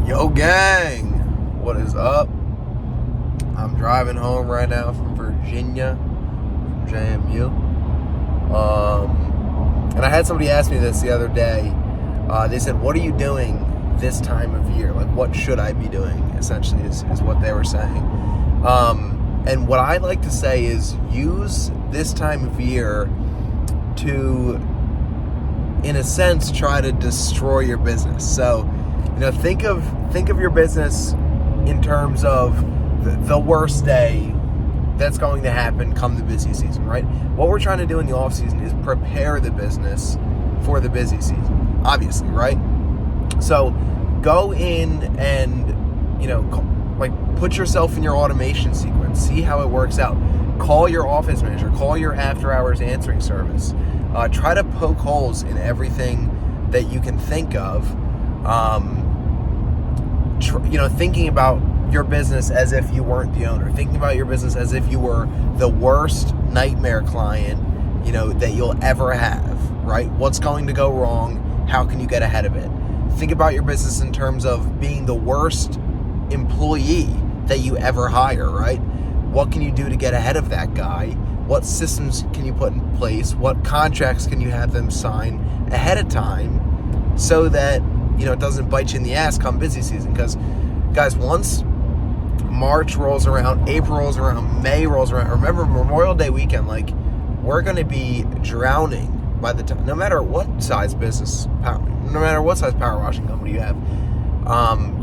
Yo, gang, what is up? I'm driving home right now from Virginia, from JMU. And I had somebody ask me this the other day. They said, what are you doing this time of year? Like, what should I be doing, essentially, is what they were saying. And what I like to say is use this time of year to, in a sense, try to destroy your business. So, think of your business in terms of the worst day that's going to happen come the busy season, right? What we're trying to do in the off season is prepare the business for the busy season, obviously, right? So go in and, put yourself in your automation sequence, see how it works out. Call your office manager, call your after hours answering service. Try to poke holes in everything that you can think of. Thinking about your business as if you weren't the owner, thinking about your business as if you were the worst nightmare client, that you'll ever have, right? What's going to go wrong? How can you get ahead of it? Think about your business in terms of being the worst employee that you ever hire, right? What can you do to get ahead of that guy? What systems can you put in place? What contracts can you have them sign ahead of time so that, it doesn't bite you in the ass come busy season? Because, guys, once March rolls around, April rolls around, May rolls around, remember Memorial Day weekend, we're going to be drowning by the time, no matter what size business, no matter what size power washing company you have,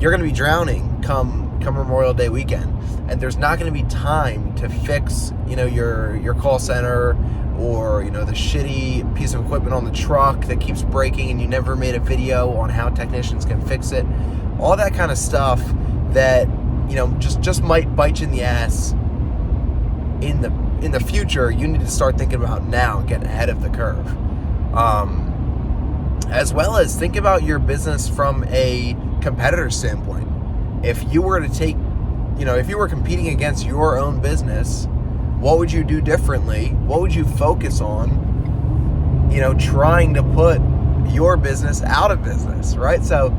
you're going to be drowning come Memorial Day weekend. And there's not going to be time to fix, your call center or, the shitty piece of equipment on the truck that keeps breaking and you never made a video on how technicians can fix it. All that kind of stuff that, just might bite you in the ass in the future. You need to start thinking about now and get ahead of the curve. As well as think about your business from a competitor standpoint. If you were to take, if you were competing against your own business, what would you do differently? What would you focus on, trying to put your business out of business, right? So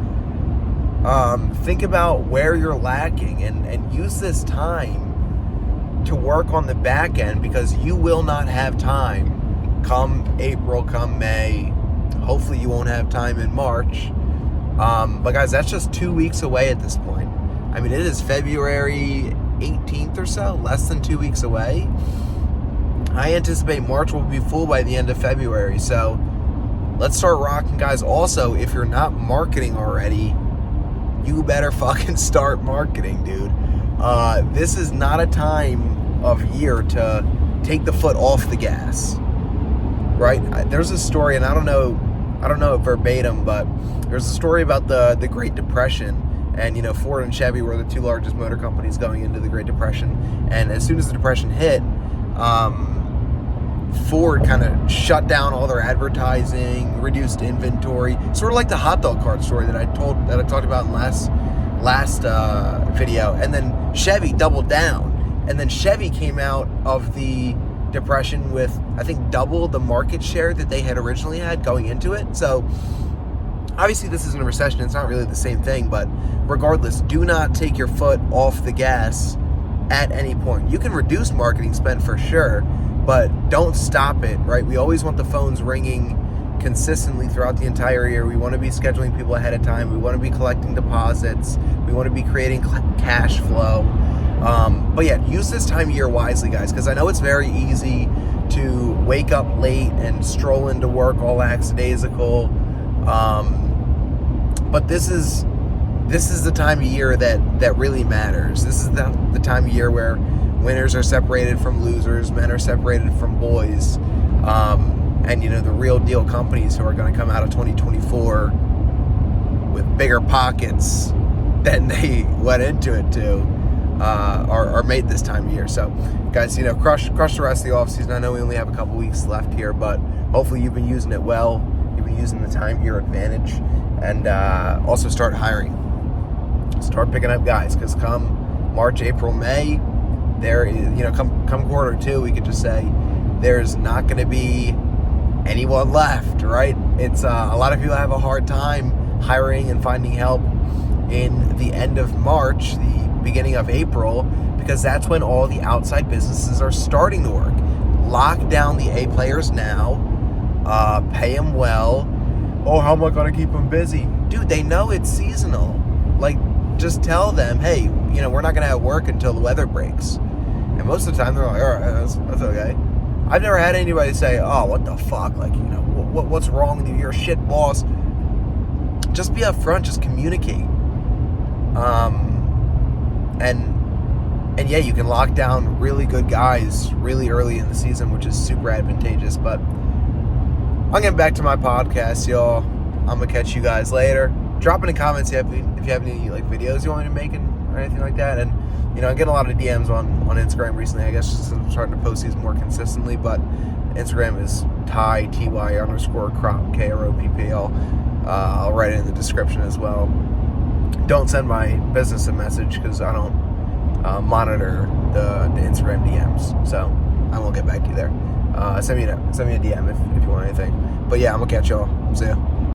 think about where you're lacking and use this time to work on the back end, because you will not have time come April, come May. Hopefully you won't have time in March. But guys, that's just 2 weeks away at this point. I mean, it is February 18th or so, less than 2 weeks away. I anticipate March will be full by the end of February. So let's start rocking, guys. Also, if you're not marketing already, you better fucking start marketing, dude. This is not a time of year to take the foot off the gas, right? There's a story, and I don't know it verbatim, but there's a story about the Great Depression. And, Ford and Chevy were the two largest motor companies going into the Great Depression. And as soon as the Depression hit, Ford kind of shut down all their advertising, reduced inventory, sort of like the hot dog cart story that I talked about in last video. And then Chevy doubled down. And then Chevy came out of the Depression with, I think, double the market share that they had originally had going into it. So obviously this isn't a recession, it's not really the same thing, but regardless, do not take your foot off the gas at any point. You can reduce marketing spend for sure, but don't stop it, right? We always want the phones ringing consistently throughout the entire year. We want to be scheduling people ahead of time. We want to be collecting deposits. We want to be creating cash flow. But yeah, use this time of year wisely, guys, because I know it's very easy to wake up late and stroll into work all lackadaisical. But this is the time of year that really matters. This is the time of year where winners are separated from losers, men are separated from boys, and the real deal companies who are going to come out of 2024 with bigger pockets than they went into it to are made this time of year. So guys, crush the rest of the off season. I know we only have a couple weeks left here, but hopefully you've been using it well. You've been using the time to your advantage, and also start hiring. Start picking up guys, because come March, April, May, there is, come quarter two, we could just say there's not going to be anyone left, right? It's a lot of people have a hard time hiring and finding help. in the end of March, the beginning of April, because that's when all the outside businesses are starting to work. Lock down the A players now, pay them well. Oh, how am I going to keep them busy? Dude, they know it's seasonal. Like, just tell them, hey, we're not going to have work until the weather breaks. And most of the time, they're like, all right, that's okay. I've never had anybody say, oh, what the fuck? Like, what's wrong with you? You're a shit boss. Just be upfront. Just communicate. And yeah, you can lock down really good guys really early in the season, which is super advantageous. But I'm getting back to my podcast, y'all. I'm going to catch you guys later. Drop in the comments if you have any videos you want me to make or anything like that. And I get a lot of DMs on Instagram recently. I guess just I'm starting to post these more consistently. But Instagram is ty_crop KROPP. I'll write it in the description as well. Don't send my business a message because I don't monitor the Instagram DMs, so I won't get back to you there. Send me a DM if you want anything. But yeah, I'm gonna catch y'all. See ya.